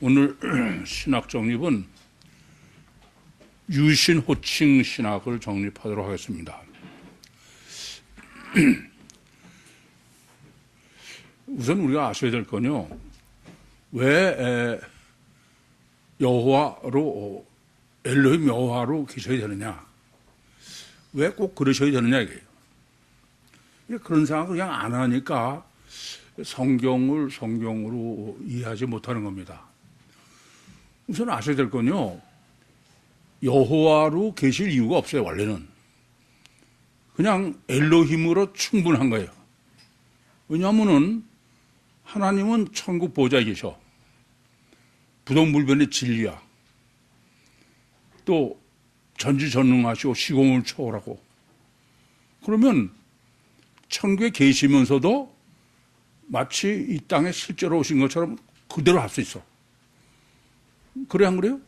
오늘 신학 정립은 유신 호칭 신학을 정립하도록 하겠습니다. 우선 우리가 아셔야 될 건요, 왜 여호와로 엘로힘 여호와로 계셔야 되느냐, 왜 꼭 그러셔야 되느냐 이게요. 그런 생각을 그냥 안 하니까 성경을 성경으로 이해하지 못하는 겁니다. 우선 아셔야 될 건요, 여호와로 계실 이유가 없어요. 원래는 그냥 엘로힘으로 충분한 거예요. 왜냐하면은 하나님은 천국 보좌에 계셔. 부동불변의 진리야. 또 전지전능하시고 시공을 초월하고. 그러면 천국에 계시면서도 마치 이 땅에 실제로 오신 것처럼 그대로 할 수 있어. 그래 안 그래요?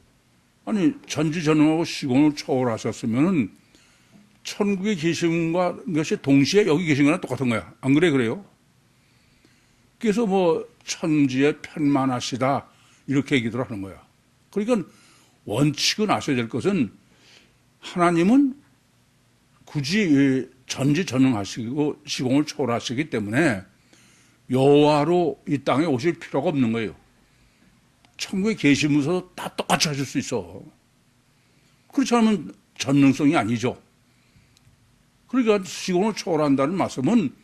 아니 전지전능하고 시공을 초월하셨으면은 천국에 계신 것이 동시에 여기 계신 거랑 똑같은 거야. 안 그래? 그래요? 그래서 뭐 천지에 편만하시다 이렇게 얘기들 하는 거야. 그러니까 원칙은 아셔야 될 것은 하나님은 굳이 전지전능하시고 시공을 초월하시기 때문에 여호와로 이 땅에 오실 필요가 없는 거예요. 천국에 계시면서 다 똑같이 하실 수 있어. 그렇지 않으면 전능성이 아니죠. 그러니까 시공을 초월한다는 말씀은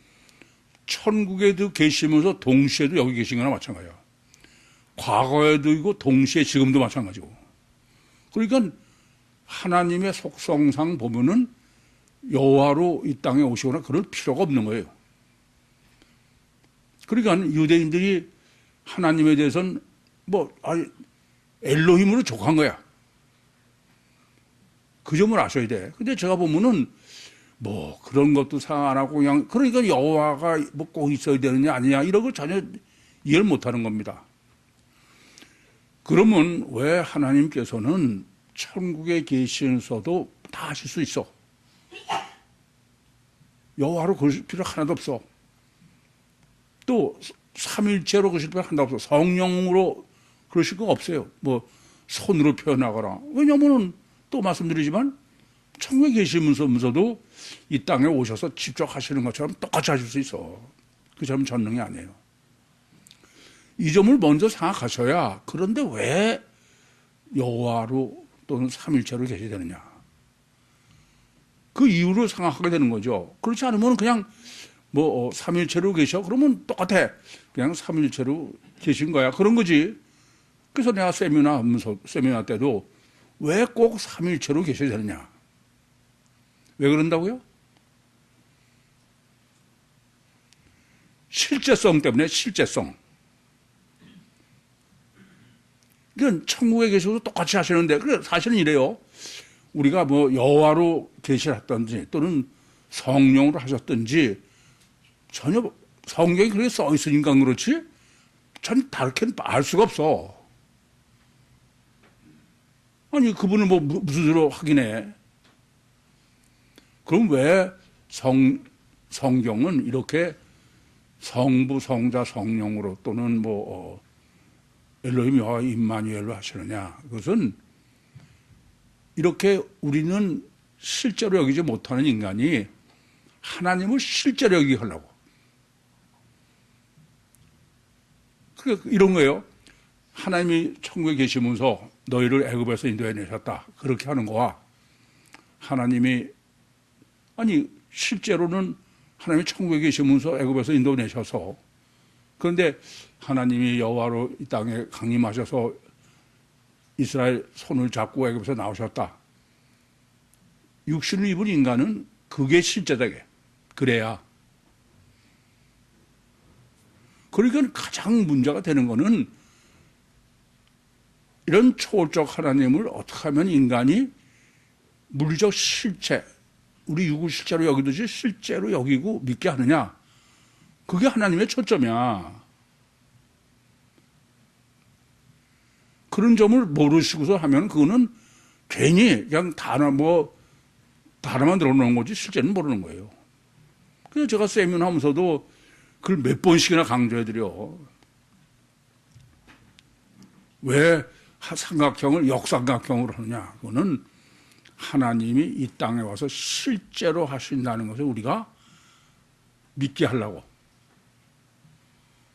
천국에도 계시면서 동시에도 여기 계신 거나 마찬가지야. 과거에도 있고 동시에 지금도 마찬가지고. 그러니까 하나님의 속성상 보면은 여호와로 이 땅에 오시거나 그럴 필요가 없는 거예요. 그러니까 유대인들이 하나님에 대해서는 엘로힘으로 족한 거야. 그 점을 아셔야 돼. 근데 제가 보면은 그런 것도 생각 안 하고 그냥, 그러니까 여호와가 꼭 있어야 되느냐 아니냐 이런 걸 전혀 이해를 못 하는 겁니다. 그러면 왜 하나님께서는 천국에 계시면서도 다 하실 수 있어? 여호와로 그러실 필요 하나도 없어. 또 삼일체로 그러실 필요 하나도 없어. 성령으로 그러실 거 없어요. 손으로 표현하거나. 왜냐면은 또 말씀드리지만 천국에 계시면서도 이 땅에 오셔서 직접 하시는 것처럼 똑같이 하실 수 있어. 그 점은 전능이 아니에요. 이 점을 먼저 생각하셔야, 그런데 왜 여호와로 또는 삼일체로 계셔야 되느냐, 그 이유를 생각하게 되는 거죠. 그렇지 않으면 그냥 삼일체로 계셔? 그러면 똑같아. 그냥 삼일체로 계신 거야. 그런 거지. 그래서 내가 세미나 때도 왜 꼭 삼일체로 계셔야 되느냐. 왜 그런다고요? 실제성 때문에. 실제성. 그러니까 천국에 계셔도 똑같이 하시는데, 사실은 이래요. 우리가 여호와로 계시었던지 또는 성령으로 하셨든지 전혀 성경이 그렇게 써 있으니까 그렇지 전 다르게 알 수가 없어. 아니 그분을 무슨 수로 확인해? 그럼 왜 성경은 이렇게 성부, 성자, 성령으로 또는 엘로힘 여호와 임마누엘로 하시느냐? 그것은 이렇게 우리는 실제로 여기지 못하는 인간이 하나님을 실제로 여기게 하려고. 그러니까 이런 거예요. 하나님이 천국에 계시면서 너희를 애굽에서 인도해 내셨다. 그렇게 하는 거와 하나님이 실제로는 하나님이 천국에 계시면서 애굽에서 인도해 내셔서, 그런데 하나님이 여호와로 이 땅에 강림하셔서 이스라엘 손을 잡고 애굽에서 나오셨다. 육신을 입은 인간은 그게 실제되게. 그래야. 그러니까 가장 문제가 되는 거는 이런 초월적 하나님을 어떻게 하면 인간이 물리적 실체, 우리 육을 실제로 여기듯이 실제로 여기고 믿게 하느냐. 그게 하나님의 초점이야. 그런 점을 모르시고서 하면 그거는 괜히 그냥 단어만 들어놓은 거지 실제는 모르는 거예요. 그래서 제가 세미나 하면서도 그걸 몇 번씩이나 강조해드려. 왜 삼각형을 역삼각형으로 하느냐? 그거는 하나님이 이 땅에 와서 실제로 하신다는 것을 우리가 믿게 하려고.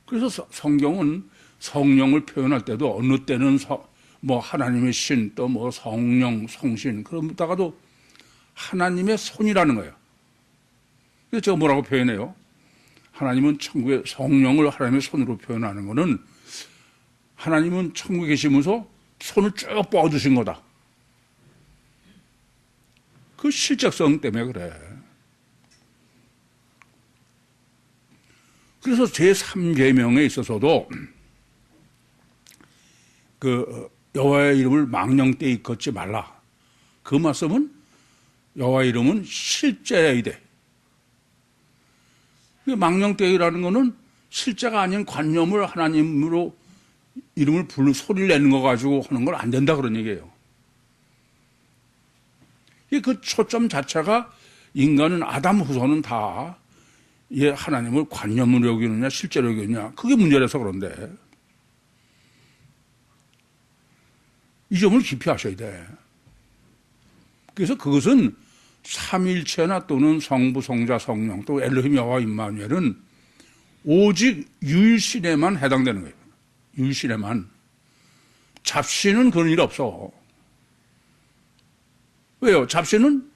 그래서 성경은 성령을 표현할 때도 어느 때는 뭐 하나님의 신, 또 뭐 성령, 성신, 그러다가도 하나님의 손이라는 거예요. 그래서 제가 뭐라고 표현해요? 하나님은 천국의 성령을 하나님의 손으로 표현하는 것은 하나님은 천국에 계시면서 손을 쭉 뻗으신 거다. 그 실적성 때문에 그래. 그래서 제3계명에 있어서도 그 여호와의 이름을 망령되이 일컫지 말라. 그 말씀은 여호와의 이름은 실제여야 돼. 망령되이라는 것은 실제가 아닌 관념을 하나님으로 이름을 소리를 내는 거 가지고 하는 건 안 된다 그런 얘기예요. 그 초점 자체가 인간은 아담 후손은 다 하나님을 관념으로 여기느냐 실제로 여기느냐 그게 문제라서 그런데 이 점을 깊이 아셔야 돼. 그래서 그것은 삼일체나 또는 성부, 성자, 성령 또 엘로힘 여호와 임마누엘은 오직 유일신에만 해당되는 거예요. 유일신에만. 잡신은 그런 일 없어. 왜요? 잡신은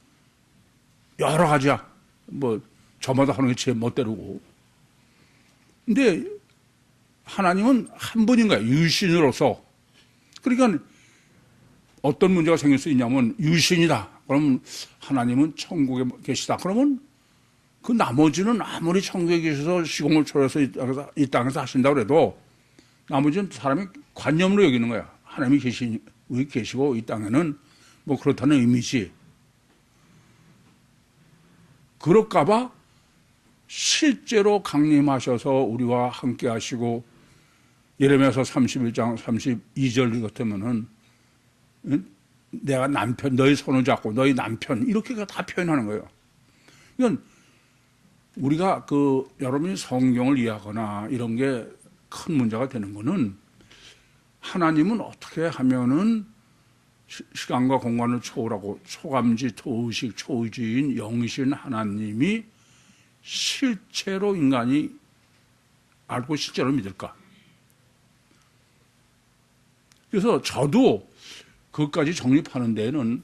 여러 가지야. 뭐 저마다 하는 게 제 멋대로고. 근데 하나님은 한 분인 거야. 유일신으로서. 그러니까 어떤 문제가 생길 수 있냐면 유일신이다. 그러면 하나님은 천국에 계시다. 그러면 그 나머지는 아무리 천국에 계셔서 시공을 초월해서 이 땅에서 하신다고 해도 나머지는 사람이 관념으로 여기는 거야. 하나님이 계시고 이 땅에는 뭐 그렇다는 의미지. 그럴까봐 실제로 강림하셔서 우리와 함께 하시고 예레미야서 31장 32절 같으면은 내가 남편, 너희 손을 잡고 너희 남편 이렇게 다 표현하는 거예요. 이건 우리가 여러분이 성경을 이해하거나 이런 게 큰 문제가 되는 거는 하나님은 어떻게 하면은 시간과 공간을 초월하고 초감지, 초의식, 초의지인 영이신 하나님이 실제로 인간이 알고 실제로 믿을까? 그래서 저도 그것까지 정립하는 데는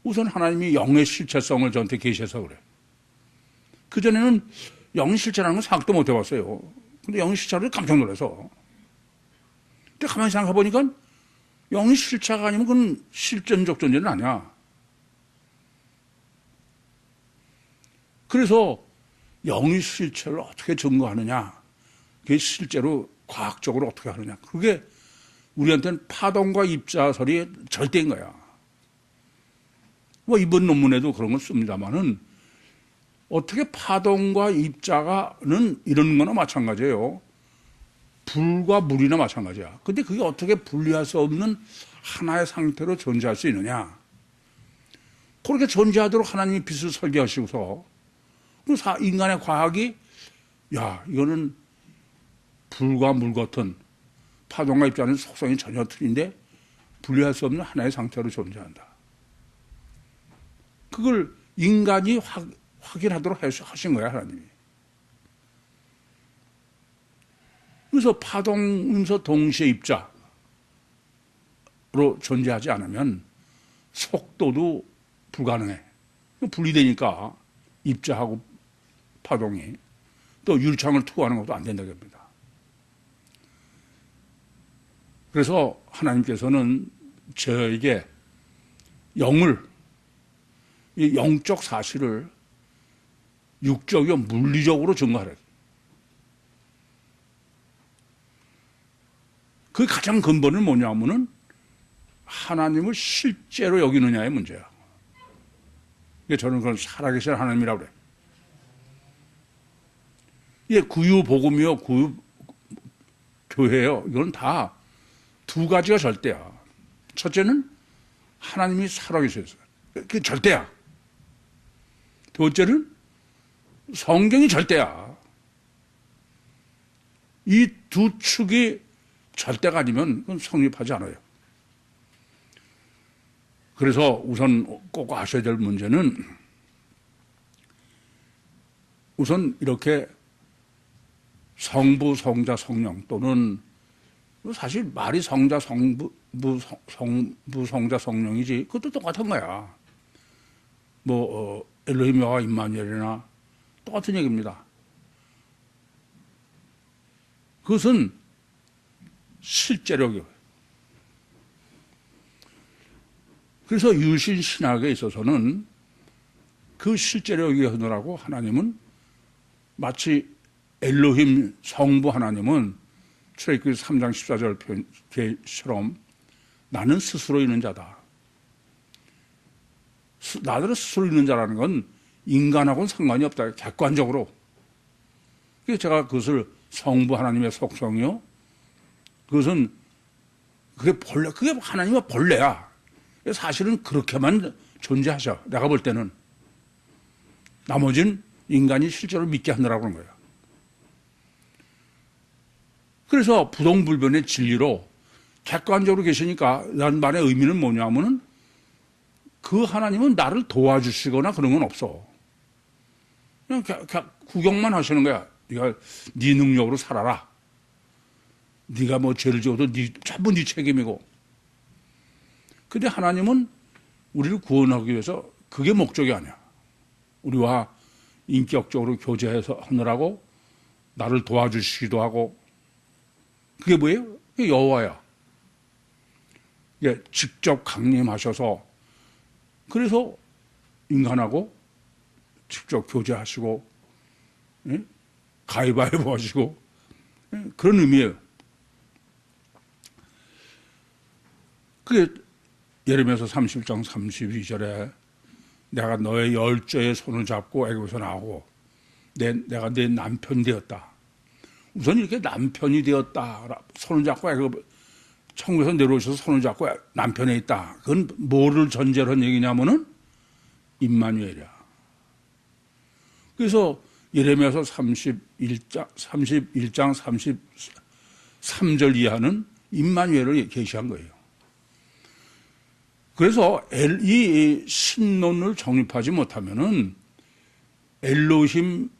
우선 하나님이 영의 실체성을 저한테 계셔서 그래. 그전에는 영의 실체라는 건 생각도 못 해봤어요. 근데 영의 실체를 깜짝 놀라서. 근데 가만히 생각해 보니까 영의 실체가 아니면 그건 실존적 존재는 아니야. 그래서 영의 실체를 어떻게 증거하느냐. 그게 실제로 과학적으로 어떻게 하느냐. 그게 우리한테는 파동과 입자설이 절대인 거야. 뭐 이번 논문에도 그런 걸 씁니다만은 어떻게 파동과 입자가는 이런 거나 마찬가지예요. 불과 물이나 마찬가지야. 근데 그게 어떻게 분리할 수 없는 하나의 상태로 존재할 수 있느냐. 그렇게 존재하도록 하나님이 빛을 설계하시고서 인간의 과학이 이거는 불과 물 같은 파동과 입자는 속성이 전혀 틀린데 분리할 수 없는 하나의 상태로 존재한다. 그걸 인간이 확인하도록 하신 거야, 하나님이. 그래서 파동면서 동시에 입자로 존재하지 않으면 속도도 불가능해. 분리되니까 입자하고 파동이 또 율창을 투구하는 것도 안 된다고 합니다. 그래서 하나님께서는 저에게 이 영적 사실을 육적이요 물리적으로 증거하라. 그 가장 근본은 뭐냐면은 하나님을 실제로 여기느냐의 문제야. 저는 그걸 살아계신 하나님이라고 그래. 이게 구유복음이요, 교회요. 이건 다 두 가지가 절대야. 첫째는 하나님이 살아계셔서 그게 절대야. 두 번째는 성경이 절대야. 이 두 축이 절대가 아니면 그건 성립하지 않아요. 그래서 우선 꼭 아셔야 될 문제는 우선 이렇게 성부, 성자, 성령 또는 사실 말이 성자, 성부, 성자, 성령이지 그것도 똑같은 거야. 엘로힘 여호와 임마누엘이나 똑같은 얘기입니다. 그것은 실제력이에요. 그래서 유신 신학에 있어서는 그 실제력이 하느라고 하나님은 마치 엘로힘 성부 하나님은 출애굽기 3장 14절 표현처럼 나는 스스로 있는 자다. 나는 스스로 있는 자라는 건 인간하고는 상관이 없다. 객관적으로. 그래서 제가 그것을 성부 하나님의 속성이요. 그것은 그게 하나님의 본래야. 사실은 그렇게만 존재하셔. 내가 볼 때는. 나머지는 인간이 실제로 믿게 하느라고 그런 거예요. 그래서 부동불변의 진리로 객관적으로 계시니까 난 말의 의미는 뭐냐면은 그 하나님은 나를 도와주시거나 그런 건 없어. 그냥 구경만 하시는 거야. 네가 네 능력으로 살아라. 네가 뭐 죄를 지어도 전부 네 책임이고. 근데 하나님은 우리를 구원하기 위해서 그게 목적이 아니야. 우리와 인격적으로 교제해서 하느라고 나를 도와주시기도 하고. 그게 뭐예요? 그게 여호와야. 직접 강림하셔서 그래서 인간하고 직접 교제하시고 가위바위보 하시고 그런 의미예요. 그게 예레미야서 31장 32절에 내가 너의 열조의 손을 잡고 애굽에서 나오고 내가 내 남편이 되었다. 우선 이렇게 남편이 되었다. 손을 잡고 애굽 천국에서 내려오셔서 손을 잡고 남편에 있다. 그건 뭐를 전제로 한 얘기냐면은 임마누엘이야. 그래서 예레미야서 31장 33절 이하는 임마누엘을 계시한 거예요. 그래서 이 신론을 정립하지 못하면은 엘로힘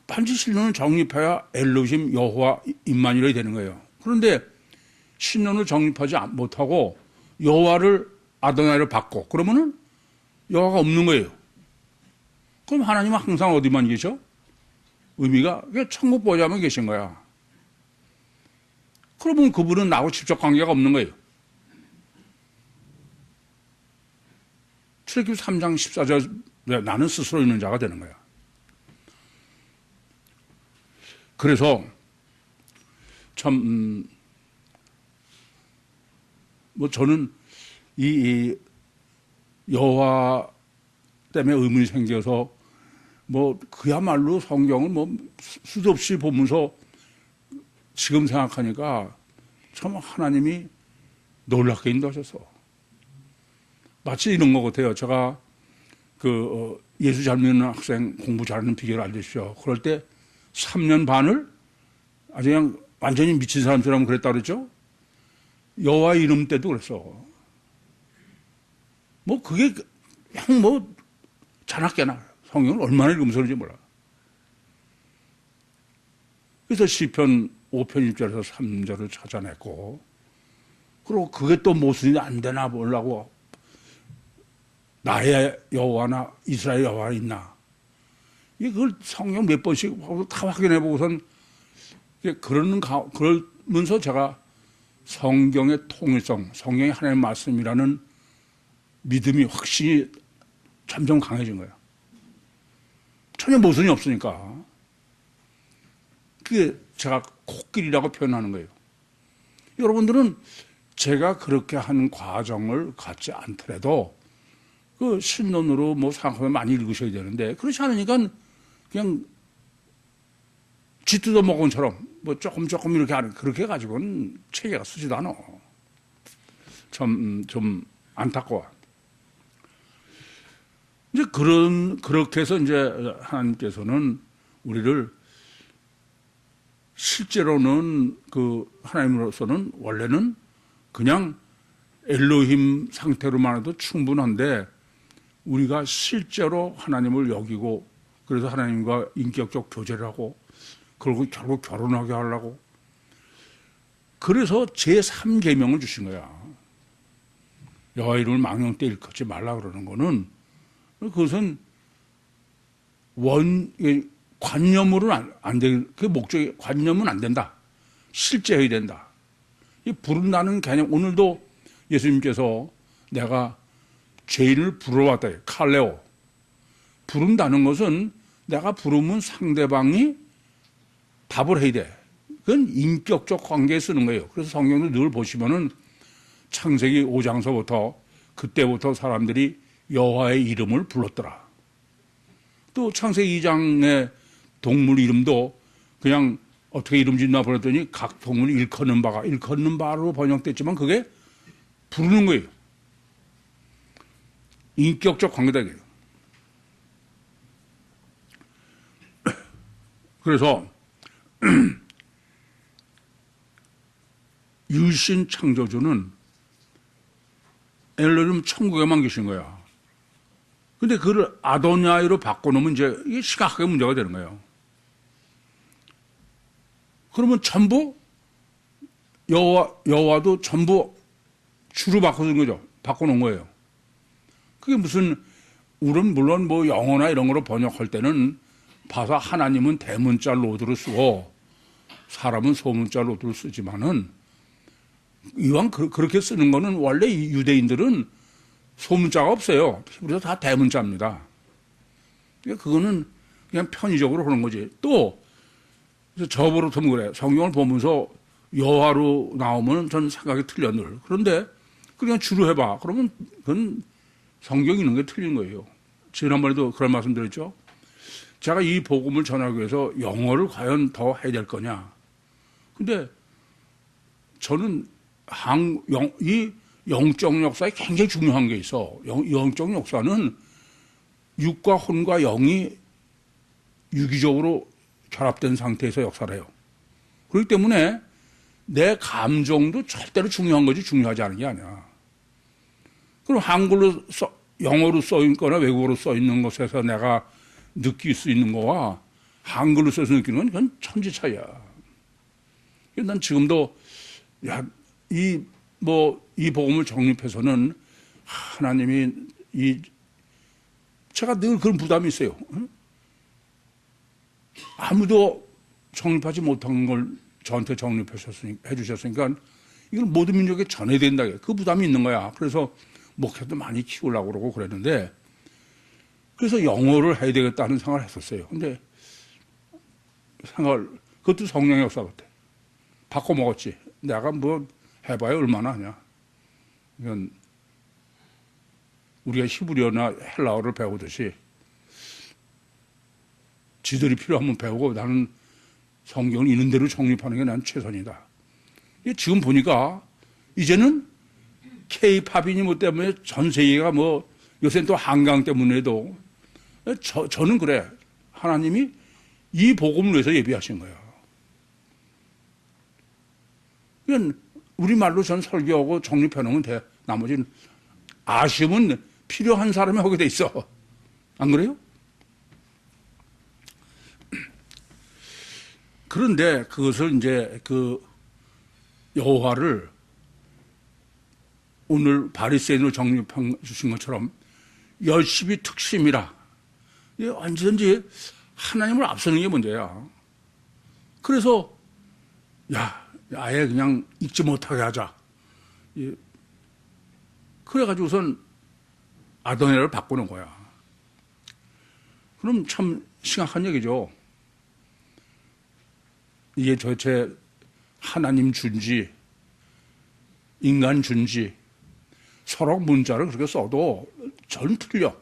반드시 신론을 정립해야 엘로힘 여호와 임마누엘이 되는 거예요. 그런데 신론을 정립하지 못하고 여호와를 아도나이를 받고 그러면은 여호와가 없는 거예요. 그럼 하나님은 항상 어디만 계셔? 의미가 천국 보좌만 계신 거야. 그러면 그분은 나하고 직접 관계가 없는 거예요. 출애굽기 3장 14절 나는 스스로 있는 자가 되는 거야. 그래서 참 저는 이 여호와 때문에 의문이 생겨서 그야말로 성경을 수도 없이 보면서 지금 생각하니까 참 하나님이 놀랍게 인도하셔서 마치 이런 것 같아요. 제가 예수 잘 믿는 학생 공부 잘하는 비결을 알려주십시오. 그럴 때 3년 반을 아주 그냥 완전히 미친 사람처럼 그랬다 그랬죠. 여호와 이름 때도 그랬어. 그게 그냥 자나깨나 성경을 얼마나 읽으면서 그런지 몰라. 그래서 시편 5편 1절에서 3절을 찾아냈고 그리고 그게 또 무슨 일이 안 되나 보려고 나의 여호와나 이스라엘 여호와 있나. 그걸 성경 몇 번씩 다 확인해 보고선 그러면서 제가 성경의 통일성, 성경이 하나님의 말씀이라는 믿음이 확실히 점점 강해진 거예요. 전혀 모순이 없으니까. 그게 제가 코끼리라고 표현하는 거예요. 여러분들은 제가 그렇게 한 과정을 갖지 않더라도 그 신론으로 생각하면 많이 읽으셔야 되는데 그렇지 않으니까 그냥 쥐 뜯어 먹은 처럼 조금 이렇게 하는 그렇게 해가지고는 체계가 쓰지도 않아. 좀 안타까워. 이제 그렇게 해서 이제 하나님께서는 우리를 실제로는 그 하나님으로서는 원래는 그냥 엘로힘 상태로만 해도 충분한데 우리가 실제로 하나님을 여기고 그래서 하나님과 인격적 교제를 하고 그리고 결국 결혼하게 하려고 그래서 제3계명을 주신 거야. 여호와 이름을 망령때 일컫지 말라 그러는 거는 그것은 관념으로는 안 돼. 그 목적이 관념은 안 된다. 실제해야 된다. 이 부른다는 개념 오늘도 예수님께서 내가 죄인을 부르러왔다. 칼레오. 부른다는 것은 내가 부르면 상대방이 답을 해야 돼. 그건 인격적 관계에 쓰는 거예요. 그래서 성경도 늘 보시면은 창세기 5장서부터 그때부터 사람들이 여호와의 이름을 불렀더라. 또 창세기 2장의 동물 이름도 그냥 어떻게 이름 짓나 보냈더니 각 동물이 일컫는 바로 번역됐지만 그게 부르는 거예요. 인격적 관계다. 그래서 유신 창조주는 엘로힘 천국에만 계신 거야. 근데 그걸 아도냐이로 바꿔놓으면 이제 이게 심각하게 문제가 되는 거예요. 그러면 전부 여호와도 전부 주로 바꿔준 거죠. 바꿔놓은 거예요. 그게 무슨 우리는 물론 뭐 영어나 이런 거로 번역할 때는 봐서 하나님은 대문자 로드로 쓰고 사람은 소문자 로드로 쓰지만은 이왕 그렇게 쓰는 거는 원래 이 유대인들은 소문자가 없어요. 히브리서 다 대문자입니다. 그러니까 그거는 그냥 편의적으로 하는 거지. 또 저 버릇하면 그래. 성경을 보면서 여호와로 나오면 전 생각이 틀려 늘. 그런데 그냥 주로 해봐. 그러면 그건 성경이 있는 게 틀린 거예요. 지난번에도 그런 말씀 드렸죠. 제가 이 복음을 전하기 위해서 영어를 과연 더 해야 될 거냐. 근데 저는 이 영적 역사에 굉장히 중요한 게 있어. 영적 역사는 육과 혼과 영이 유기적으로 결합된 상태에서 역사를 해요. 그렇기 때문에 내 감정도 절대로 중요한 거지 중요하지 않은 게 아니야. 그럼 영어로 써 있거나 외국어로 써 있는 것에서 내가 느낄 수 있는 거와 한글로 써서 느끼는 건 그건 천지 차이야. 난 지금도 이 복음을 정립해서는 하나님이 제가 늘 그런 부담이 있어요. 아무도 정립하지 못한 걸 저한테 해주셨으니까 이건 모든 민족에 전해야 된다. 그 부담이 있는 거야. 그래서 목회도 많이 키우려고 그러고 그랬는데 그래서 영어를 해야 되겠다는 생각을 했었어요. 근데 그것도 성령의 역사 같아. 바꿔 먹었지. 내가 뭐 해봐야 얼마나 하냐. 이건 우리가 히브리어나 헬라어를 배우듯이 지들이 필요하면 배우고 나는 성경을 있는 대로 정립하는 게 난 최선이다. 지금 보니까 이제는 K-팝이니 뭐 때문에 전 세계가 뭐 요새는 또 한강 때문에도 저는 그래. 하나님이 이 복음을 위해서 예비하신 거야. 그냥 우리말로 전 설교하고 정립해 놓으면 돼. 나머지는 아쉬움은 필요한 사람이 하게 돼 있어. 안 그래요? 그런데 그것을 이제 그 여호와를 오늘 바리새인으로 정립해 주신 것처럼 열심히 특심이라 완전히 하나님을 앞서는 게 문제야. 그래서 아예 그냥 읽지 못하게 하자. 그래가지고선 아도니아를 바꾸는 거야. 그럼 참 심각한 얘기죠. 이게 도대체 하나님 준지 인간 준지 서로 문자를 그렇게 써도 전 틀려.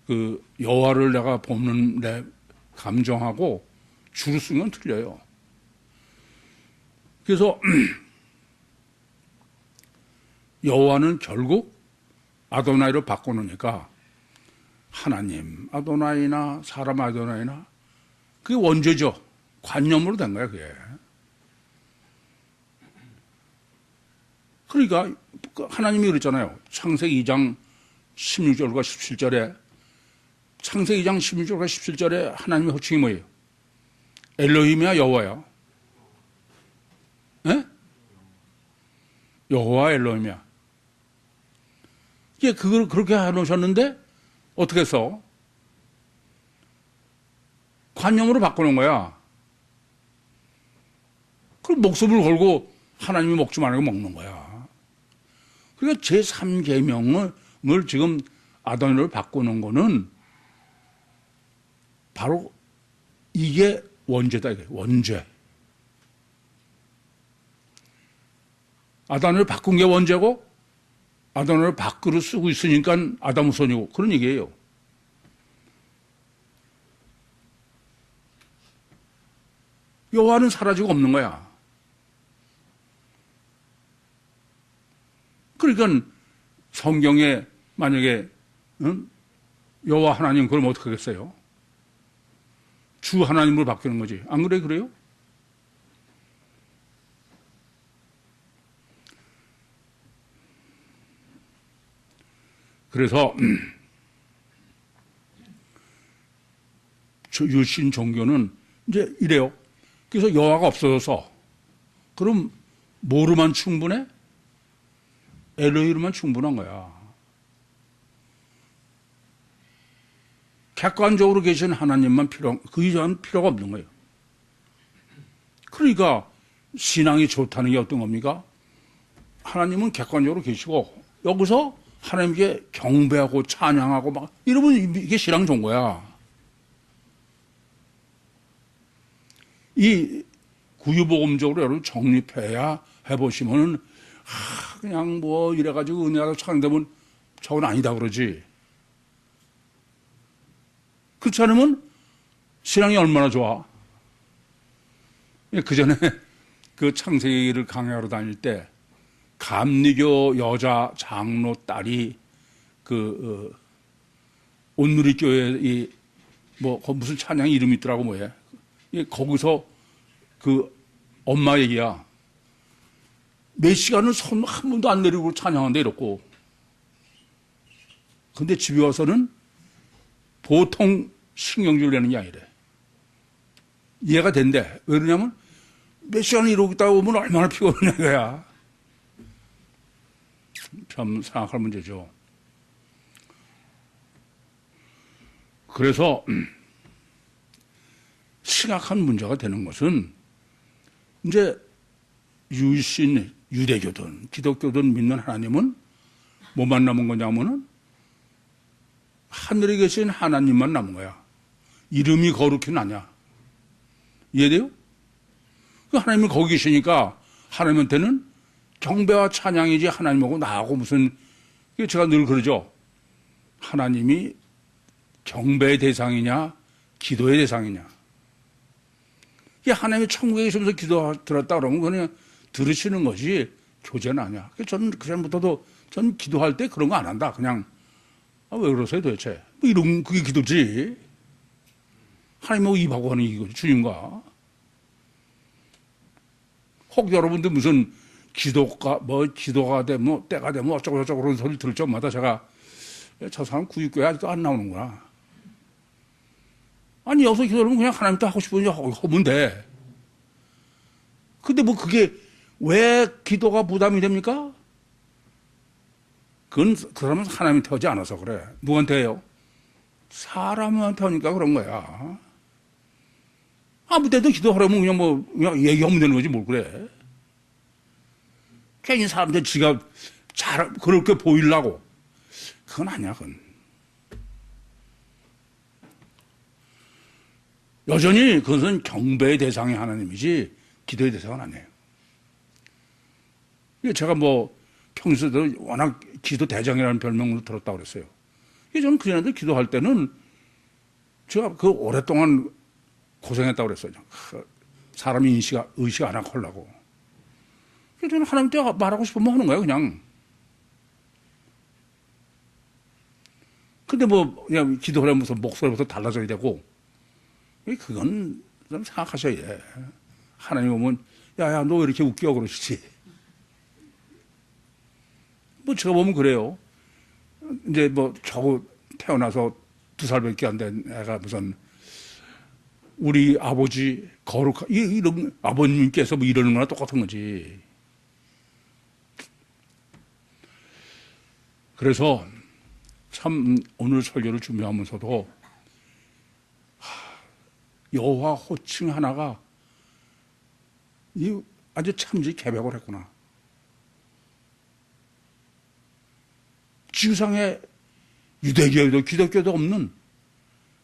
그 여호와를 내가 보는 내 감정하고 주로 쓴 건 틀려요. 그래서 여호와는 결국 아도나이로 바꿔놓으니까 하나님 아도나이나 사람 아도나이나 그게 원죄죠. 관념으로 된 거야, 그게. 그러니까 하나님이 그랬잖아요. 창세기 2장 16절과 17절에 창세기 2장 16절과 17절에 하나님의 호칭이 뭐예요? 엘로힘이야, 여호와야? 예? 여호와 엘로힘이야. 이게 그걸 그렇게 해놓으셨는데 어떻게 해서 관념으로 바꾸는 거야. 그럼 목숨을 걸고 하나님이 먹지 말고 먹는 거야. 그러니까 제3계명을 지금 아도니를 바꾸는 거는 바로 이게 원죄다, 이게 원죄. 아도니를 바꾼 게 원죄고 아도니를 밖으로 쓰고 있으니까 아담 후손이고 그런 얘기예요. 여호와는 사라지고 없는 거야. 그러니까 성경에 만약에 여호와 하나님 그럼 어떻게 하겠어요? 주 하나님으로 바뀌는 거지. 안 그래? 그래요? 그래서 유신 종교는 이제 이래요. 그래서 여호와가 없어져서 그럼 뭐로만 충분해? 엘로히로만 충분한 거야. 객관적으로 계신 하나님만 그 이상은 필요가 없는 거예요. 그러니까 신앙이 좋다는 게 어떤 겁니까? 하나님은 객관적으로 계시고 여기서 하나님께 경배하고 찬양하고 막 이러면 이게 신앙 좋은 거야. 이 구유복음적으로 여러분 정립해야 해보시면은 그냥 뭐 이래가지고 은혜가 찬양되면 저건 아니다 그러지. 그렇지 않으면 신앙이 얼마나 좋아. 그 전에 그 창세기를 강의하러 다닐 때 감리교 여자 장로 딸이 그 온누리교회 이 뭐 무슨 찬양 이름이 있더라고 뭐해. 거기서 그 엄마 얘기야. 몇 시간은 손 한 번도 안 내리고 찬양한다 이랬고. 근데 집에 와서는 보통 신경질 내는 게 아니래. 이해가 된대. 왜 그러냐면 몇 시간을 이러고 있다가 오면 얼마나 피곤해 거야. 참 생각할 문제죠. 그래서 심각한 문제가 되는 것은 이제 유신, 유대교든 기독교든 믿는 하나님은 뭐만 남은 거냐면은 하늘에 계신 하나님만 남은 거야. 이름이 거룩히 나냐. 이해돼요? 그 하나님이 거기 계시니까 하나님한테는 경배와 찬양이지 하나님하고 나하고 무슨, 제가 늘 그러죠. 하나님이 경배의 대상이냐 기도의 대상이냐. 이게 하나님이 천국에 계시면서 기도 들었다 그러면 그냥 들으시는 것이 교제는 아니야. 저는 그전부터도 전 기도할 때 그런 거 안 한다. 그냥 왜 그러세요 도대체. 뭐 이런 그게 기도지. 하나님하고 입하고 하는 이거지 주님과. 혹 여러분들 무슨 기도가 되면 때가 되면 어쩌고 저쩌고 그런 소리 들을 적마다 제가 저 사람 구육교회 아직도 안 나오는구나. 아니 여기서 기도하면 그냥 하나님도 하고 싶은 일 하면 돼. 근데 뭐 그게 왜 기도가 부담이 됩니까? 그건 그 사람은 하나님한테 하지 않아서 그래. 누구한테 해요? 사람한테 하니까 그런 거야. 아무 때도 기도하려면 그냥 얘기하면 되는 거지 뭘 그래. 괜히 사람들 지가 그렇게 보이려고. 그건 아니야, 그건. 여전히 그것은 경배의 대상이 하나님이지 기도의 대상은 아니에요. 제가 뭐 평소에도 워낙 기도 대장이라는 별명으로 들었다고 그랬어요. 저는 그전에도 기도할 때는 제가 그 오랫동안 고생했다고 그랬어요. 사람이 의식 안 하고 하려고. 저는 하나님한테 말하고 싶으면 하는 거예요, 그냥. 근데 뭐, 그냥 기도하려면 무슨 목소리부터 달라져야 되고, 그건 좀 생각하셔야 해. 하나님 오면, 야, 너 왜 이렇게 웃겨? 그러시지. 뭐, 제가 보면 그래요. 이제 뭐, 저거 태어나서 2살밖에 안 된 애가 무슨, 우리 아버지 이런, 아버님께서 뭐 이러는 거나 똑같은 거지. 그래서 참 오늘 설교를 준비하면서도 여호와 호칭 하나가 아주 참지 개벽을 했구나. 지구상에 유대교도 기독교도 없는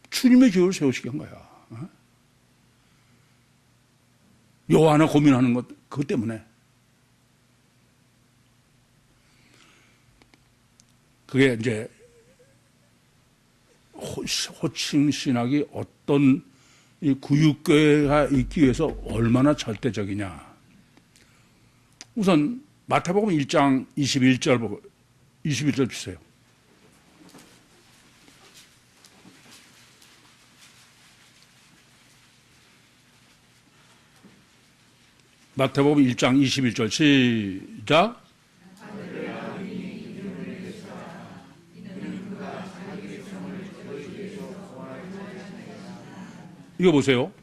주님의 교회를 세우시게 한 거야. 여호와 하나 고민하는 것 그것 때문에. 그게 이제 호칭 신학이 어떤 이 구육교회가 있기 위해서 얼마나 절대적이냐. 우선 마태복음 1장 21절 보고 21절 주세요. 마태복음 1장 21절 시작. 이거 보세요.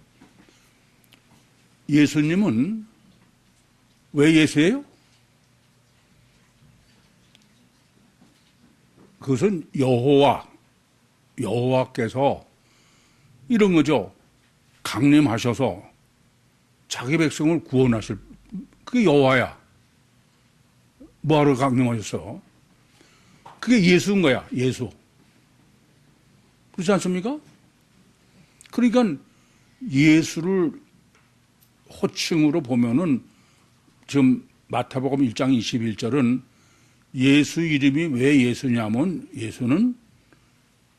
예수님은 왜 예수예요? 그것은 여호와께서 이런 거죠. 강림하셔서 자기 백성을 구원하실, 그게 여호와야. 뭐하러 강림하셨어? 그게 예수인 거야, 예수. 그렇지 않습니까? 그러니까 예수를 호칭으로 보면은 지금 마태복음 1장 21절은 예수 이름이 왜 예수냐면 예수는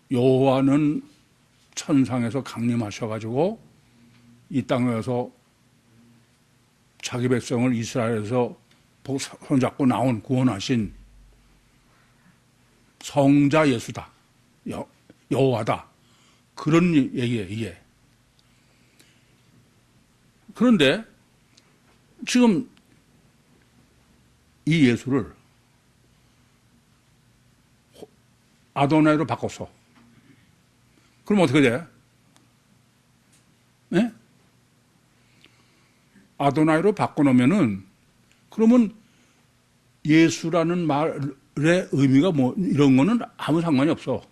여호와는 천상에서 강림하셔가지고 이 땅에 와서 자기 백성을 이스라엘에서 손잡고 나온 구원하신 성자 예수다. 여호와다. 그런 얘기예요, 이게. 그런데 지금 이 예수를 아도나이로 바꿨어. 그럼 어떻게 돼? 네? 아도나이로 바꿔놓으면은 그러면 예수라는 말의 의미가 뭐 이런 거는 아무 상관이 없어.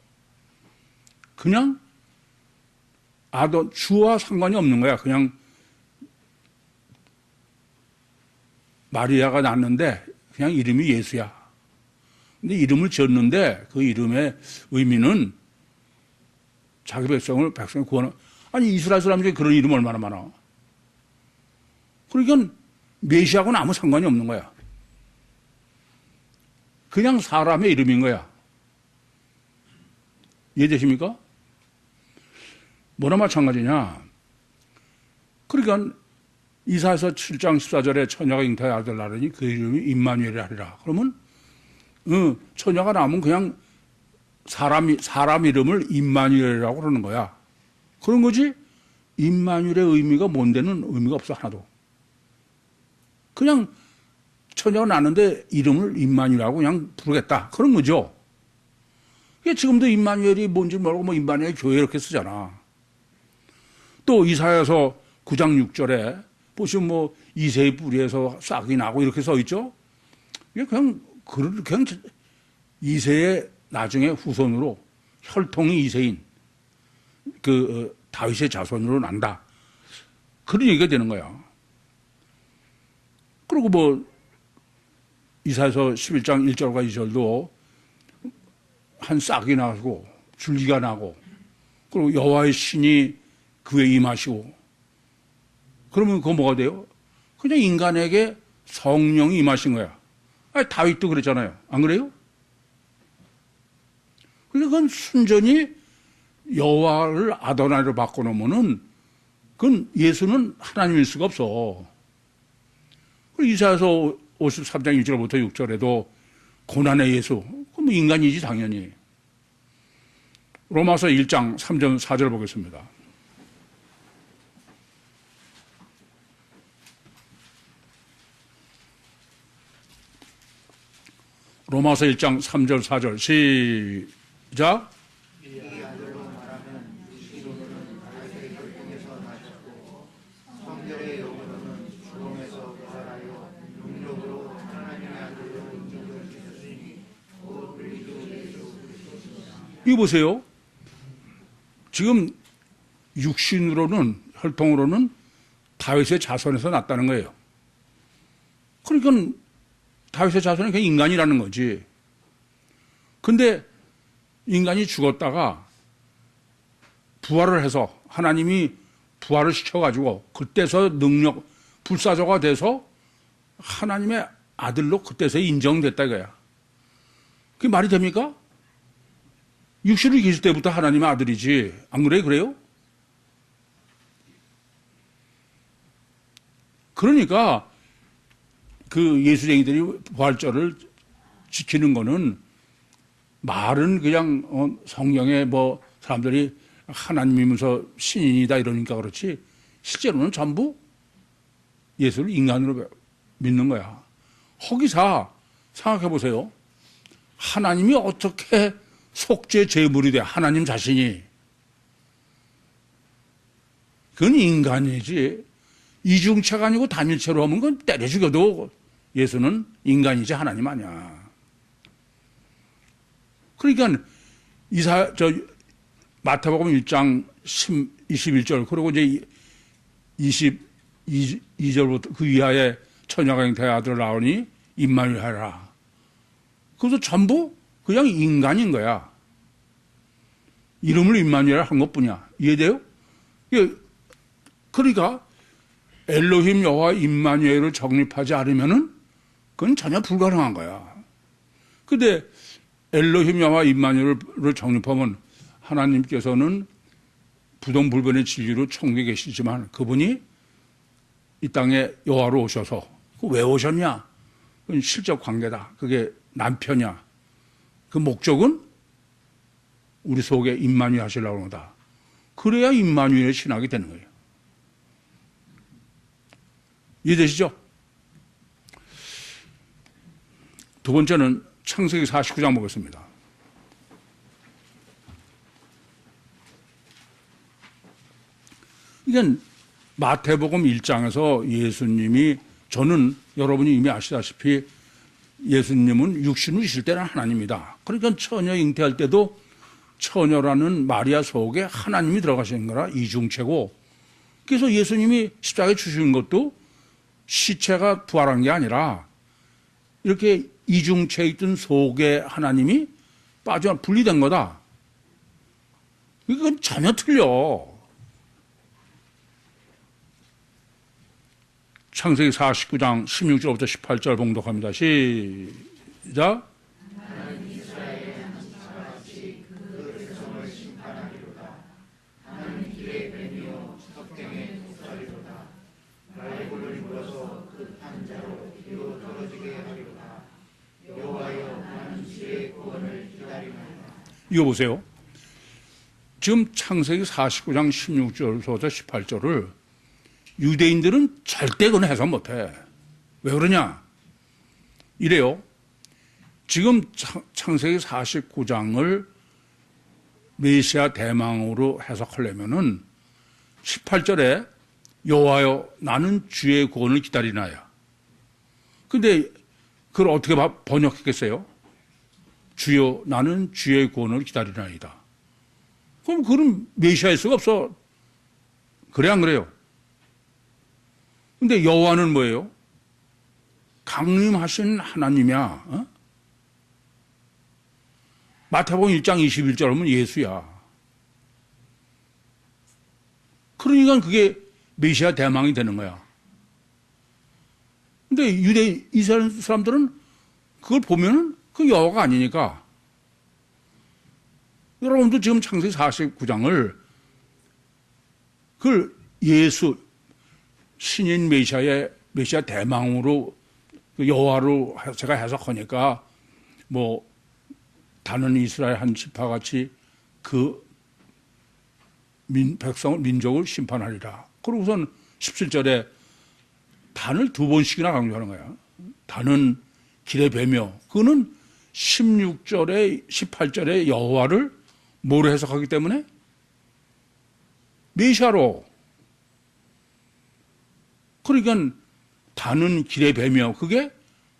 그냥 주와 상관이 없는 거야. 그냥 마리아가 낳았는데 그냥 이름이 예수야. 근데 이름을 지었는데 그 이름의 의미는 자기 백성을 구하는. 아니 이스라엘 사람 중에 그런 이름 얼마나 많아. 그러니까 메시아하고는 아무 상관이 없는 거야. 그냥 사람의 이름인 거야. 이해되십니까? 뭐나 마찬가지냐. 그러니까 이사야서 7장 14절에 처녀가 잉타의 아들 낳으니 그 이름이 임마누엘이 하리라. 그러면 처녀가 나오면 그냥 사람 이름을 임마누엘이라고 그러는 거야. 그런 거지 임마누엘의 의미가 뭔데는 의미가 없어 하나도. 그냥 처녀가 낳는데 이름을 임마누엘이라고 그냥 부르겠다. 그런 거죠. 지금도 임마누엘이 뭔지 모르고 뭐 임마누엘 교회 이렇게 쓰잖아. 또 이사야서 9장 6절에 보시면 뭐 이새의 뿌리에서 싹이 나고 이렇게 써 있죠. 이게 그냥 이새의 나중에 후손으로 혈통이 이새인 다윗의 자손으로 난다. 그런 얘기가 되는 거야. 그리고 뭐 이사야서 11장 1절과 2절도 한 싹이 나고 줄기가 나고 그리고 여호와의 신이 그에 임하시고 그러면 그거 뭐가 돼요? 그냥 인간에게 성령이 임하신 거야. 아니, 다윗도 그랬잖아요. 안 그래요? 그건 순전히 여호와를 아도나이로 바꿔놓으면은 그건 예수는 하나님일 수가 없어. 이사야서 53장 1절부터 6절에도 고난의 예수, 그건 뭐 인간이지 당연히. 로마서 1장 3절 4절 보겠습니다. 로마서 1장 3절 4절 시작. 이거 보세요. 지금 육신으로는, 혈통으로는 다윗의 자손에서 났다는 거예요. 그러니까 다윗의 자손은 그냥 인간이라는 거지. 근데 인간이 죽었다가 부활을 해서 하나님이 부활을 시켜가지고 그때서 능력, 불사조가 돼서 하나님의 아들로 그때서 인정됐다 이거야. 그게 말이 됩니까? 육신을 계실 때부터 하나님의 아들이지. 안 그래요? 그래요? 그러니까 그 예수쟁이들이 부활절을 지키는 거는 말은 그냥 성경에 뭐 사람들이 하나님이면서 신인이다 이러니까 그렇지 실제로는 전부 예수를 인간으로 믿는 거야. 허기사 생각해 보세요. 하나님이 어떻게 속죄 제물이 돼? 하나님 자신이. 그건 인간이지. 이중체가 아니고 단일체로 하면 그건 때려 죽여도 예수는 인간이지 하나님 아니야. 그러니까 마태복음 1장 21절 그리고 이제 22절부터 그 이하에 처녀가 잉태의 아들을 낳으니 임마누엘 하라. 그래서 전부 그냥 인간인 거야. 이름을 임마누엘 한 것뿐이야. 이해돼요? 그러니까 엘로힘 여호와 임마누엘을 정립하지 않으면은 그건 전혀 불가능한 거야. 근데 엘로힘 여호와 임마누엘을 정립하면 하나님께서는 부동불변의 진리로 천국에 계시지만 그분이 이 땅에 여호와로 오셔서 왜 오셨냐? 그건 실적 관계다. 그게 남편이야. 그 목적은 우리 속에 임마누엘 하시려고 하는 거다. 그래야 임마누엘의 신학이 되는 거예요. 이해되시죠? 두 번째는 창세기 49장 보겠습니다. 이건 마태복음 1장에서 예수님이 저는 여러분이 이미 아시다시피 예수님은 육신을 있을 때는 하나님이다. 그러니까 처녀 잉태할 때도 처녀라는 마리아 속에 하나님이 들어가시는 거라 이중체고 그래서 예수님이 십자가에 주신 것도 시체가 부활한 게 아니라 이렇게 이중체에 있던 속에 하나님이 빠져 분리된 거다. 이건 전혀 틀려. 창세기 49장 16절부터 18절 봉독합니다. 시작. 이거 보세요. 지금 창세기 49장 16절부터 18절을 유대인들은 절대 그건 해석 못해. 왜 그러냐? 이래요. 지금 창세기 49장을 메시아 대망으로 해석하려면은 18절에 여호와여 나는 주의 구원을 기다리나야. 근데 그걸 어떻게 번역했겠어요? 주여 나는 주의 구원을 기다리나이다. 그럼 그건 메시아일 수가 없어. 그래 안 그래요? 근데 여호와는 뭐예요? 강림하신 하나님이야. 어? 마태복음 1장 21절 하면 예수야. 그러니까 그게 메시아 대망이 되는 거야. 근데 이스라엘 사람들은 그걸 보면은 그 여호와가 아니니까. 여러분도 지금 창세기 49장을 그걸 예수 신인 메시아 대망으로 여호와로 제가 해석하니까 뭐 다른 이스라엘 한 지파 같이 그 백성을 민족을 심판하리라. 그러고선 17절에 단을 두 번씩이나 강조하는 거야. 단은 길에 배며 그거는 16절에 18절에 여호와를 뭐로 해석하기 때문에? 메시아로. 그러니까 단은 길의 뱀이요. 그게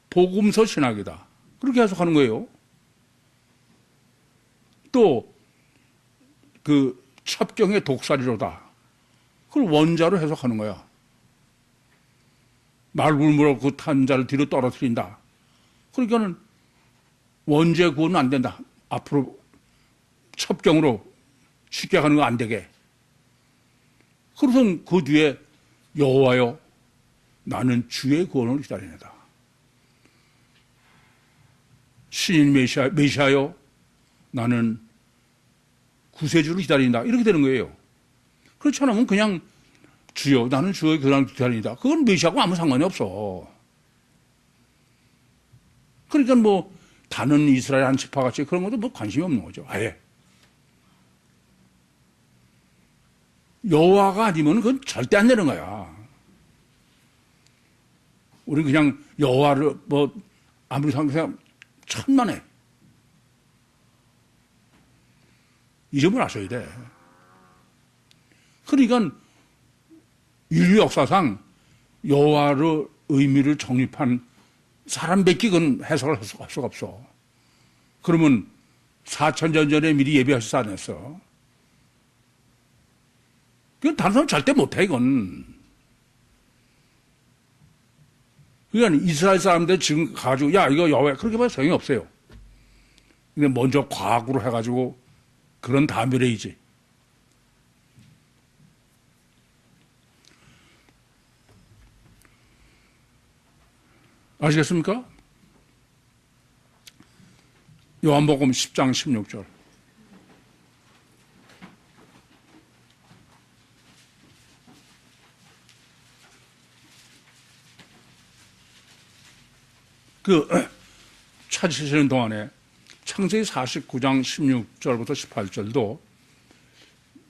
복음서 신학이다. 그렇게 해석하는 거예요. 또 그 첩경의 독살이로다. 그걸 원자로 해석하는 거야. 말굴무로 그 탄자를 뒤로 떨어뜨린다. 그러니까는 원죄 구원은 안 된다. 앞으로 첩경으로 쉽게 가는 거 안 되게. 그래서 그 뒤에 여호와여 나는 주의 구원을 기다리는다. 신인 메시아여 나는 구세주를 기다린다. 이렇게 되는 거예요. 그렇지 않으면 그냥 주여 나는 주의 구원을 기다린다. 그건 메시아하고 아무 상관이 없어. 그러니까 뭐 다른 이스라엘 한 지파같이 그런 것도 뭐 관심이 없는 거죠. 아예. 여호와가 아니면 그건 절대 안 되는 거야. 우리 그냥 여호와를 뭐 아무리 생각해도 천만에 이 점을 아셔야 돼. 그러니까 인류 역사상 여호와의 의미를 정립한 사람밖에 그건 해석을 할 수가 없어. 그러면 4,000년 전에 미리 예배하셔서 안 했어. 그건 다른 사람 절대 못해, 이건. 그러니까 이스라엘 사람들 지금 가지고, 야, 이거 여호와, 그렇게 봐도 소용이 없어요. 근데 먼저 과학으로 해가지고, 그런 다음에 이지. 아시겠습니까? 요한복음 10장 16절. 찾으시는 동안에 창세기 49장 16절부터 18절도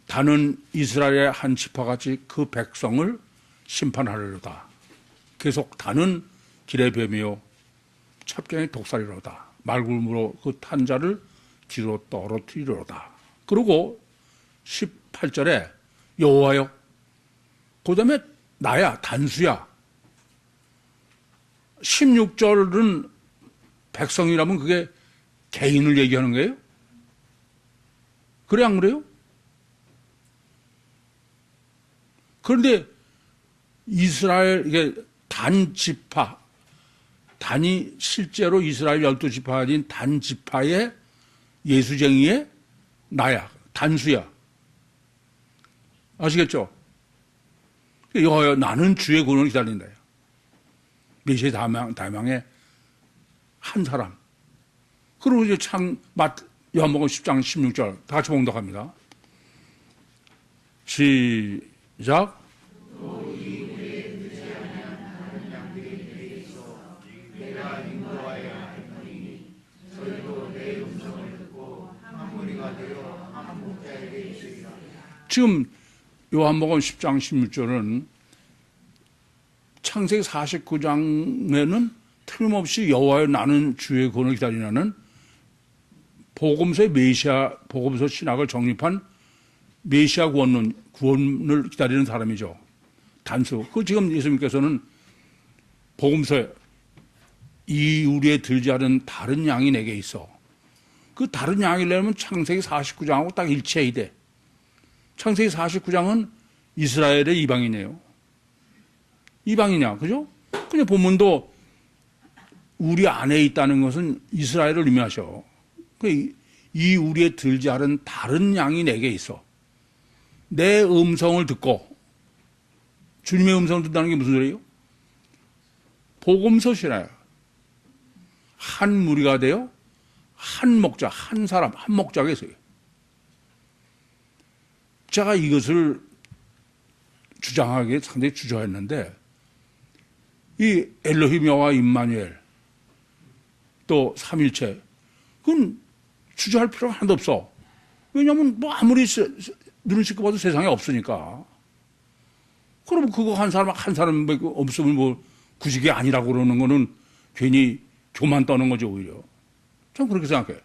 다는 이스라엘의 한 지파같이 그 백성을 심판하려다. 계속 다는 길의 뱀이요 첩경의 독살이로다. 말굴무로 그 탄자를 뒤로 떨어뜨리로다. 그리고 18절에 여호와여, 그 다음에 나야, 단수야. 16절은 백성이라면 그게 개인을 얘기하는 거예요? 그래, 안 그래요? 그런데 이스라엘, 이게 단지파, 단이 실제로 이스라엘 12지파 아닌 단지파의 예수쟁이의 나야, 단수야. 아시겠죠? 여호와여, 나는 주의 구원을 기다린다. 메시아 다망의 한 사람. 그리고 이제 요한복음 10장 16절 다 같이 봉독합니다. 시작. 지금 요한복음 10장 16절은 창세기 49장에는 틀림없이 여호와여 나는 주의 구원을 기다리는 복음서의 메시아, 복음서 신학을 정립한 메시아 구원을 기다리는 사람이죠. 단수. 그 지금 예수님께서는 복음서에 이 우리에 들지 않은 다른 양이 내게 있어. 그 다른 양이려면 창세기 49장하고 딱 일치해야 돼. 창세기 49장은 이스라엘의 이방인이에요. 이방이냐, 그죠? 근데 본문도 우리 안에 있다는 것은 이스라엘을 의미하셔. 이 우리에 들지 않은 다른 양이 내게 있어. 내 음성을 듣고, 주님의 음성을 듣다는 게 무슨 소리예요? 복음서 신화야. 한 무리가 되어 한 목자, 한 사람, 한 목자가 있어요. 제가 이것을 주장하기에 상당히 주저했는데, 이 엘로힘 여호와 임마누엘 또 삼일체 그건 주저할 필요가 하나도 없어. 왜냐하면 뭐 아무리 눈을 씻고 봐도 세상에 없으니까. 그럼 그거 한 사람 없으면 뭐 구식이 아니라고 그러는 거는 괜히 교만 떠는 거죠, 오히려. 전 그렇게 생각해요.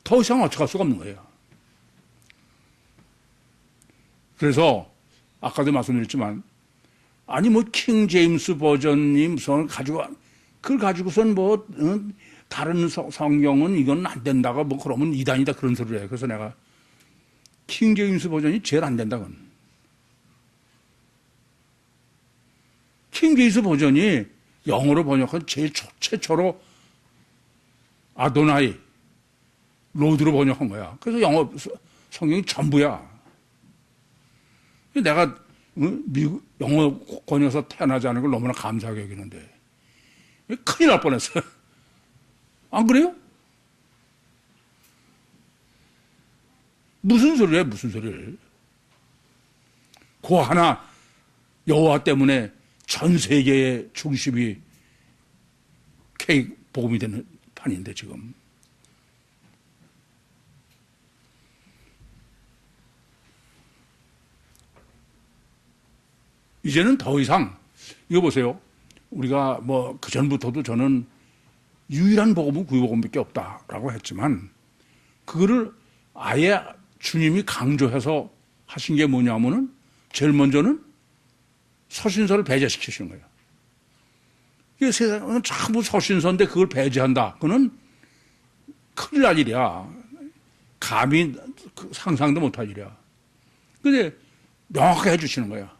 더 이상 어떡할 수가 없는 거예요. 그래서 아까도 말씀드렸지만 아니 뭐 킹 제임스 버전이 무슨 가지고 그걸 가지고선 뭐 다른 성경은 이건 안 된다고 뭐 그러면 이단이다 그런 소리를 해요. 그래서 내가 킹 제임스 버전이 제일 안 된다 그건. 킹 제임스 버전이 영어로 번역한 제일 최초로 아도나이 로드로 번역한 거야. 그래서 영어 성경이 전부야. 내가 미국 영어 권에서 태어나지 않은 걸 너무나 감사하게 여기는데 큰일 날 뻔했어요. 안 그래요? 무슨 소리야, 무슨 소리를. 그 하나 여호와 때문에 전 세계의 중심이 K 복음이 되는 판인데 지금. 이제는 더 이상 이거 보세요. 우리가 뭐 그전부터도 저는 유일한 복음은 구유복음밖에 없다라고 했지만 그거를 아예 주님이 강조해서 하신 게 뭐냐면은 제일 먼저는 서신서를 배제시키시는 거예요. 이게 세상은 전부 서신서인데 그걸 배제한다. 그거는 큰일 날 일이야. 감히 상상도 못할 일이야. 근데 명확하게 해주시는 거야.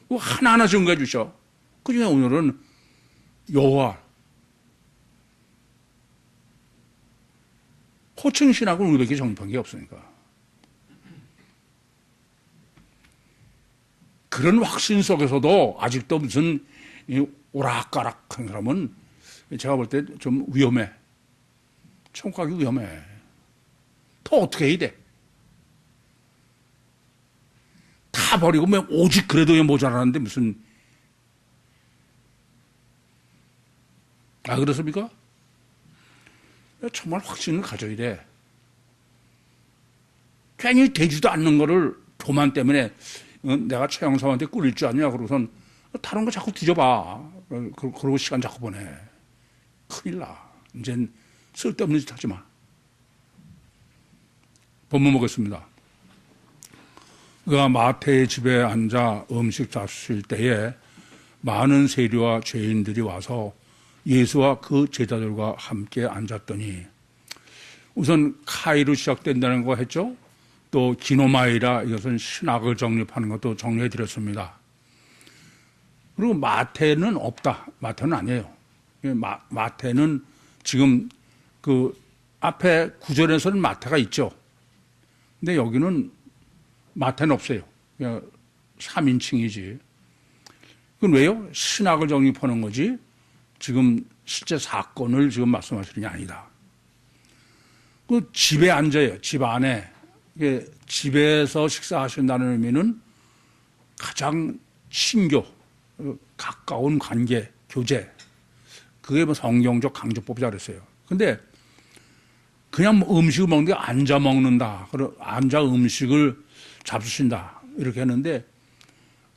하나하나 증거해 주셔. 그 중에 오늘은 여호와. 호칭신하고는 우리밖에 정립한 게 없으니까. 그런 확신 속에서도 아직도 무슨 오락가락한 사람은 제가 볼 때 좀 위험해. 천국가기 위험해. 더 어떻게 해야 돼? 다 버리고 뭐 오직 그래도 모자라는데 무슨 그렇습니까? 정말 확신을 가져야 돼. 괜히 되지도 않는 거를 교만 때문에 내가 최영삼한테 꿀릴 줄 아냐 그러고선 다른 거 자꾸 뒤져봐. 그러고 시간 자꾸 보내. 큰일 나. 이젠 쓸데없는 짓 하지 마. 본문 보겠습니다. 그가 마태의 집에 앉아 음식 잡수실 때에 많은 세리와 죄인들이 와서 예수와 그 제자들과 함께 앉았더니 우선 카이로 시작된다는 거 했죠. 또 기노마이라 이것은 신학을 정립하는 것도 정리해 드렸습니다. 그리고 마태는 없다. 마태는 아니에요. 마태는 지금 그 앞에 구절에서는 마태가 있죠. 근데 여기는 마태는 없어요. 그냥 3인칭이지. 그건 왜요? 신학을 정립하는 거지. 지금 실제 사건을 지금 말씀하시는 게 아니다. 그 집에 앉아요. 집 안에. 집에서 식사하신다는 의미는 가장 친교, 가까운 관계, 교제. 그게 뭐 성경적 강조법이라 그랬어요. 근데 그냥 음식을 먹는데 앉아 먹는다. 앉아 음식을 잡수신다. 이렇게 했는데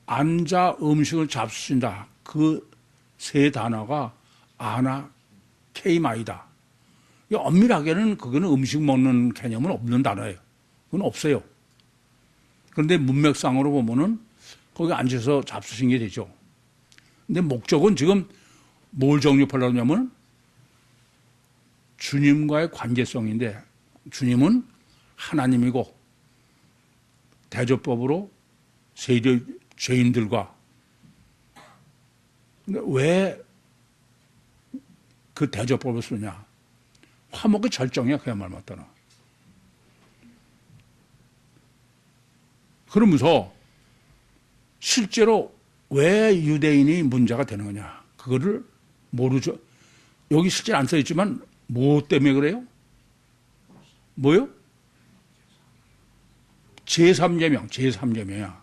앉아 음식을 잡수신다. 그 세 단어가 아나 케이마이다. 엄밀하게는 그거는 음식 먹는 개념은 없는 단어예요. 그건 없어요. 그런데 문맥상으로 보면은 거기 앉아서 잡수신 게 되죠. 근데 목적은 지금 뭘 정립하려고 하냐면 주님과의 관계성인데 주님은 하나님이고 대접법으로 세리 죄인들과 왜 그 대접법을 쓰냐? 화목의 절정이야 그야말로 맞다나. 그러면서 실제로 왜 유대인이 문제가 되는 거냐? 그거를 모르죠. 여기 실제 안 써있지만 뭐 때문에 그래요? 뭐요? 제3계명, 제3계명이야.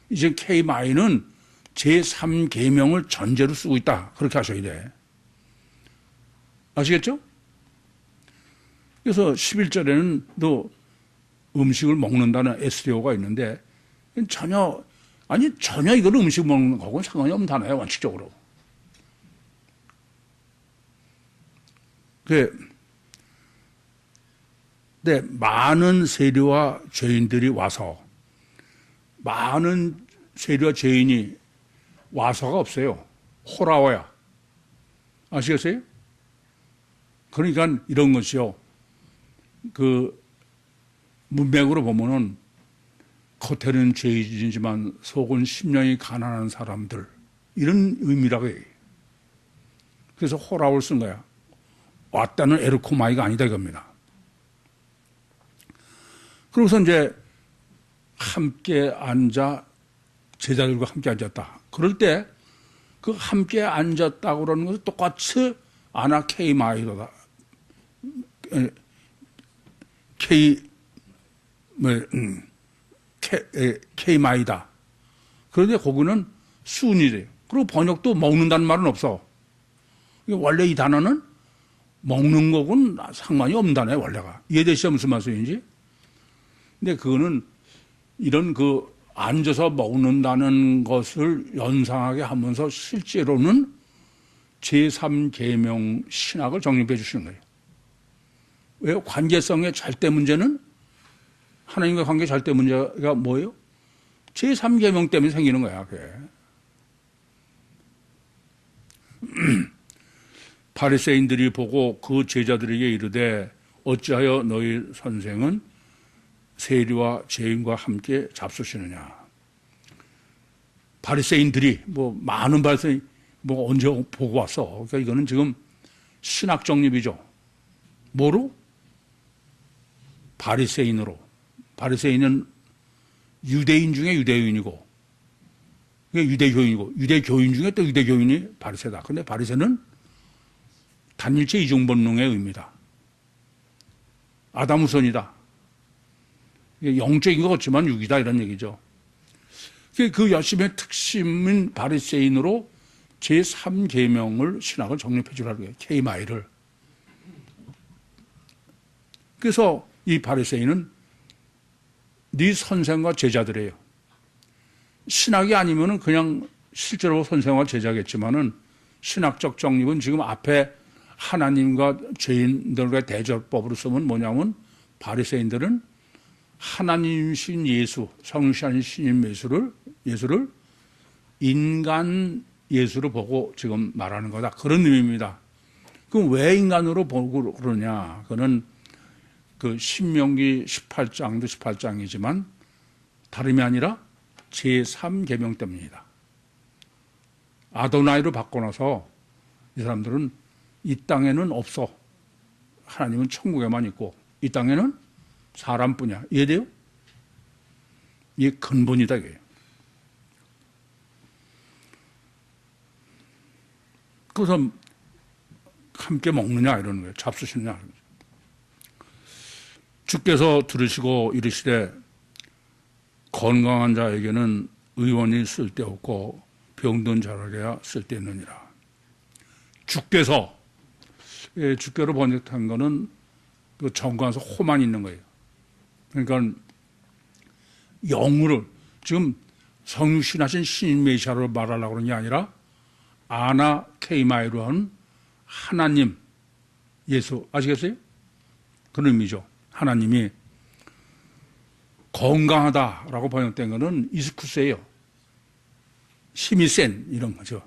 이제 K마이는 제3계명을 전제로 쓰고 있다. 그렇게 하셔야 돼. 아시겠죠? 그래서 11절에는 또 음식을 먹는다는 SDO가 있는데 전혀 아니 전혀 이건 음식 먹는 거하고는 상관이 없는 단어예요, 원칙적으로. 근데 많은 세리와 죄인들이 와서, 많은 세리와 죄인이 와서가 없어요. 호라워야. 아시겠어요? 그러니까 이런 것이요. 그 문맥으로 보면은 겉에는 죄인이지만 속은 심령이 가난한 사람들, 이런 의미라고 해요. 그래서 호라워를 쓴 거야. 왔다는 에르코마이가 아니다 이겁니다. 그러고서 이제 함께 앉아, 제자들과 함께 앉았다. 그럴 때 그 함께 앉았다고 그러는 것은 똑같이 아나 케이마이도다. 케이마이다. 그런데 거기는 순이래요. 그리고 번역도 먹는다는 말은 없어. 원래 이 단어는 먹는 거고는 상관이 없는 단어예요, 원래가. 이해되시죠? 무슨 말씀인지? 근데 그거는 이런 그 앉아서 먹는다는 것을 연상하게 하면서 실제로는 제3계명 신학을 정립해 주시는 거예요. 왜요? 관계성의 잘대 문제는, 하나님과 관계 잘대 문제가 뭐예요? 제3계명 때문에 생기는 거야, 그게. 바리새인들이 보고 그 제자들에게 이르되 어찌하여 너희 선생은 세리와 죄인과 함께 잡수시느냐. 바리새인들이 많은 바리새인 언제 보고 왔어. 그러니까 이거는 지금 신학 정립이죠. 뭐로? 바리새인으로. 바리새인은 유대인 중에 유대인이고, 유대교인이고, 유대교인 중에 또 유대교인이 바리새다. 근데 바리새는 단일체 이중본능의 의미다. 아담 후손이다. 영적인 것 같지만 육이다, 이런 얘기죠. 그 열심의 특심인 바리새인으로 제3계명을 신학을 정립해 주라는 거예요. 케이마이를. 그래서 이 바리새인은 네 선생과 제자들이에요. 신학이 아니면은 그냥 실제로 선생과 제자겠지만은 신학적 정립은 지금 앞에 하나님과 죄인들과 대접법으로 쓰면 뭐냐면 바리새인들은 하나님이신 예수, 성육신하신 신임 예수를 인간 예수로 보고 지금 말하는 거다. 그런 의미입니다. 그럼 왜 인간으로 보고 그러냐? 그거는 그 신명기 18장도 18장이지만 다름이 아니라 제3계명 때문이다. 아도나이로 바꿔놔서 이 사람들은 이 땅에는 없어. 하나님은 천국에만 있고 이 땅에는 사람뿐이야. 이해돼요? 이게 근본이다, 이게. 그래서 함께 먹느냐 이러는 거예요. 잡수시느냐. 주께서 들으시고 이르시되 건강한 자에게는 의원이 쓸데없고 병든 자에게야 쓸데있느니라. 주께서, 주께로 번역한 거는 그 정관에서 호만 있는 거예요. 그러니까 영으로 지금 성육신하신 신인 메시아로 말하려고 그런 게 아니라 아나 케이마이로 하는 하나님 예수, 아시겠어요? 그런 의미죠. 하나님이 건강하다라고 번역된 거는 이스쿠스예요. 힘이 센 이런 거죠.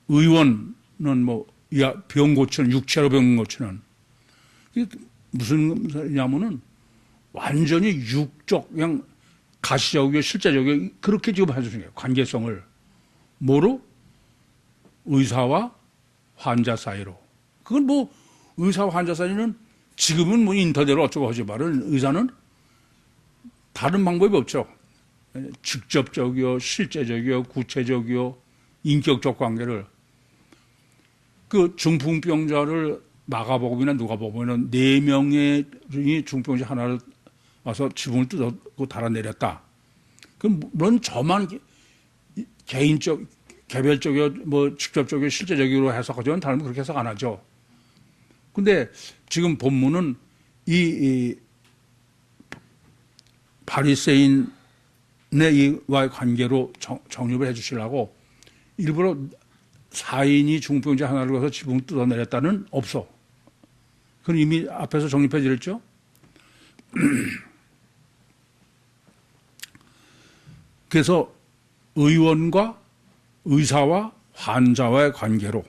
의원은 병 고치는, 육체로 병 고치는. 무슨 말이냐면은 완전히 육적, 그냥 가시적이고 실제적이고 그렇게 지금 해주는 거예요. 관계성을. 뭐로? 의사와 환자 사이로. 그건 의사와 환자 사이는 지금은 인터넷로 어쩌고 하지만 의사는 다른 방법이 없죠. 직접적이요, 실제적이요, 구체적이요, 인격적 관계를. 그 중풍병자를 마가복음이나 누가복음에는 4명의 중풍병자 하나를 와서 지붕을 뜯고 달아내렸다. 그럼 물론 저만 개인적, 개별적이요, 직접적이요, 실제적으로 해석하지만 다른 그렇게 해석 안 하죠. 근데 지금 본문은 이 바리새인 내 이와의 관계로 정립을 해 주시려고 일부러 사인이 중병자 하나를 가서 지붕 뜯어내렸다는 없어. 그건 이미 앞에서 정립해 드렸죠. 그래서 의원과 의사와 환자와의 관계로.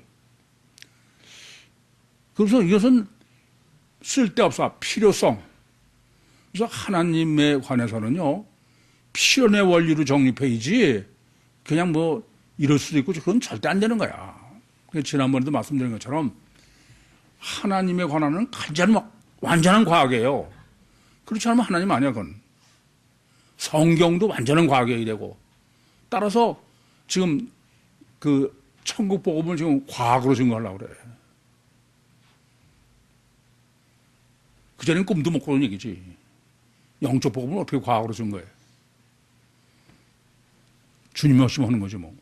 그래서 이것은 쓸데없어. 필요성. 그래서 하나님에 관해서는요, 필연의 원리로 정립해야지 그냥 뭐 이럴 수도 있고 그건 절대 안 되는 거야. 지난번에도 말씀드린 것처럼 하나님에 관한은 가장 완전한 과학이에요. 그렇지 않으면 하나님 아니야, 그건. 성경도 완전한 과학이 되고. 따라서 지금 그 천국 복음을 지금 과학으로 증거하려고 그래. 그전엔 꿈도 못 꾸는 얘기지. 영적 복음을 어떻게 과학으로 증거해. 주님이 없이 하는 거지 뭐.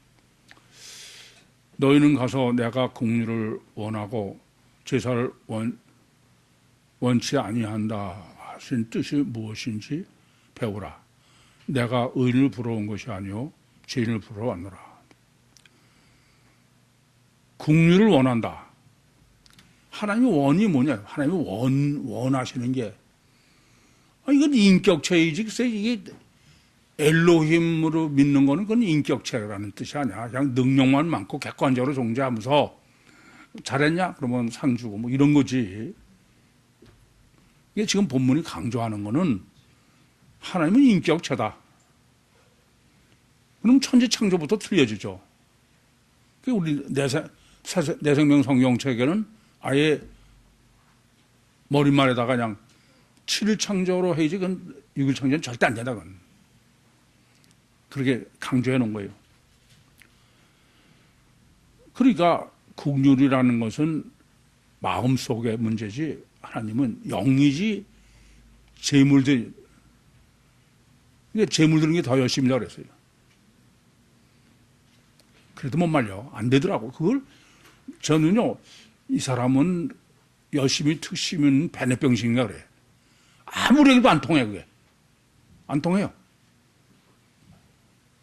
너희는 가서 내가 긍휼을 원하고 제사를 원치 아니한다 하신 뜻이 무엇인지 배우라. 내가 의인을 부러운 것이 아니요 죄인을 부러워하노라. 긍휼을 원한다. 하나님의 원이 뭐냐? 하나님이 원하시는 게 이건 인격체이지. 글쎄 이게 엘로힘으로 믿는 거는 그건 인격체라는 뜻이 아니야. 그냥 능력만 많고 객관적으로 존재하면서 잘했냐? 그러면 상 주고 뭐 이런 거지. 이게 지금 본문이 강조하는 거는 하나님은 인격체다. 그럼 천지 창조부터 틀려지죠. 우리 내생명 성경책에는 아예 머릿말에다가 그냥 7일 창조로 해야지 그건 6일 창조는 절대 안 된다. 그건. 그렇게 강조해 놓은 거예요. 그러니까 긍휼이라는 것은 마음속의 문제지 하나님은 영이지 재물들 재물 드는 게 더 열심이라고 그랬어요. 그래도 못 말려. 안 되더라고. 그걸 저는요 이 사람은 열심히 특심은 베네병신인가 그래. 아무리 해도 안 통해 그게. 안 통해요.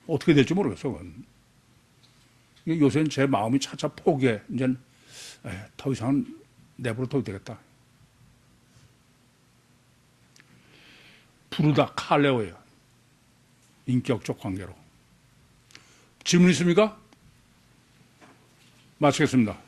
어떻게 될지 모르겠어. 그건. 요새는 제 마음이 차차 포기해. 이제는 더 이상은 내버려둬도 되겠다. 부르다 칼레오예요. 인격적 관계로. 질문 있습니까? 마치겠습니다.